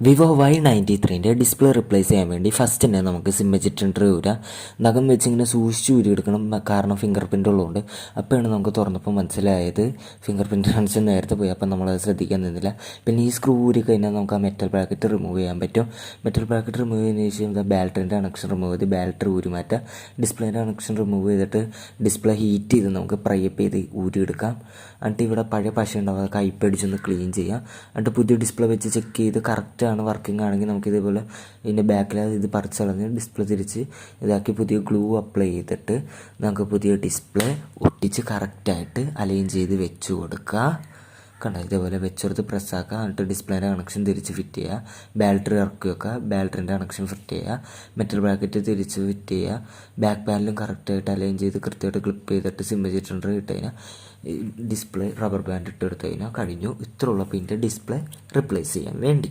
Vivo Y93 display replace ചെയ്യാൻ വേണ്ടി first തന്നെ നമുക്ക് സിം വെച്ചിട്ടുണ്ട് ഊരാം. നഖം വെച്ച് ഇങ്ങനെ സൂക്ഷിച്ച് ഊരിയെടുക്കണം, കാരണം ഫിംഗർ പ്രിൻ്റ് ഉള്ളതുകൊണ്ട്. അപ്പോഴാണ് നമുക്ക് തുറന്നപ്പോൾ മനസ്സിലായത് ഫിംഗർ പ്രിൻ്റ് കാണിച്ച് നേരത്തെ പോയി, അപ്പം നമ്മളത് ശ്രദ്ധിക്കാൻ നിന്നില്ല. പിന്നെ ഈ സ്ക്രൂ ഊരി കഴിഞ്ഞാൽ നമുക്ക് ആ മെറ്റൽ ബ്രാക്കറ്റ് റിമൂവ് ചെയ്യാൻ പറ്റും. മെറ്റൽ ബ്രാക്കറ്റ് റിമൂവ് ചെയ്യുന്നതിന് ശേഷം ബാറ്ററിൻ്റെ കണക്ഷൻ റിമൂവ് ചെയ്ത് ബാറ്ററി ഊരി മാറ്റാം. ഡിസ്പ്ലേൻ്റെ കണക്ഷൻ റിമൂവ് ചെയ്തിട്ട് ഡിസ്പ്ലേ ഹീറ്റ് ചെയ്ത് നമുക്ക് പ്രൈപ്പ് ചെയ്ത് ഊരിയെടുക്കാം. എന്നിട്ട് ഇവിടെ പഴയ പശ ഉണ്ടാവും, അതൊക്കെ അയപ്പടിച്ചൊന്ന് ക്ലീൻ ചെയ്യാം. എന്നിട്ട് പുതിയ ഡിസ്പ്ലേ വെച്ച് ചെക്ക് ചെയ്ത് കറക്റ്റാണ് വർക്കിംഗ് ആണെങ്കിൽ നമുക്ക് ഇതേപോലെ ഇതിൻ്റെ ബാക്കിൽ ഇത് പറിച്ച് കളഞ്ഞ് ഡിസ്പ്ലേ തിരിച്ച് ഇതാക്കി പുതിയ ഗ്ലൂ അപ്ലൈ ചെയ്തിട്ട് നമുക്ക് പുതിയ ഡിസ്പ്ലേ ഒട്ടിച്ച് കറക്റ്റായിട്ട് അലൈൻ ചെയ്ത് വെച്ച് കൊടുക്കുക. കണ്ടോ, ഇതേപോലെ വെച്ചെടുത്ത് പ്രസ്സാക്കുക. എന്നിട്ട് ഡിസ്പ്ലേൻ്റെ കണക്ഷൻ തിരിച്ച് ഫിറ്റ് ചെയ്യുക. ബാറ്ററി ഇറക്കി വെക്കുക, ബാറ്ററിൻ്റെ കണക്ഷൻ ഫിറ്റ് ചെയ്യുക. മെറ്റൽ ബ്രാക്കറ്റ് തിരിച്ച് ഫിറ്റ് ചെയ്യുക. ബാക്ക് പാനലും കറക്റ്റായിട്ട് അലൈൻ ചെയ്ത് കൃത്യമായിട്ട് ക്ലിപ്പ് ചെയ്തിട്ട് സിം വെച്ചിട്ടുണ്ട് ഇട്ട് കഴിഞ്ഞാൽ ഡിസ്പ്ലേ റബ്ബർ ബാൻഡ് ഇട്ട് എടുത്ത് കഴിഞ്ഞാൽ കഴിഞ്ഞു. ഇത്രയുള്ള പിന്നെ ഡിസ്പ്ലേ റിപ്ലേസ് ചെയ്യാൻ വേണ്ടി.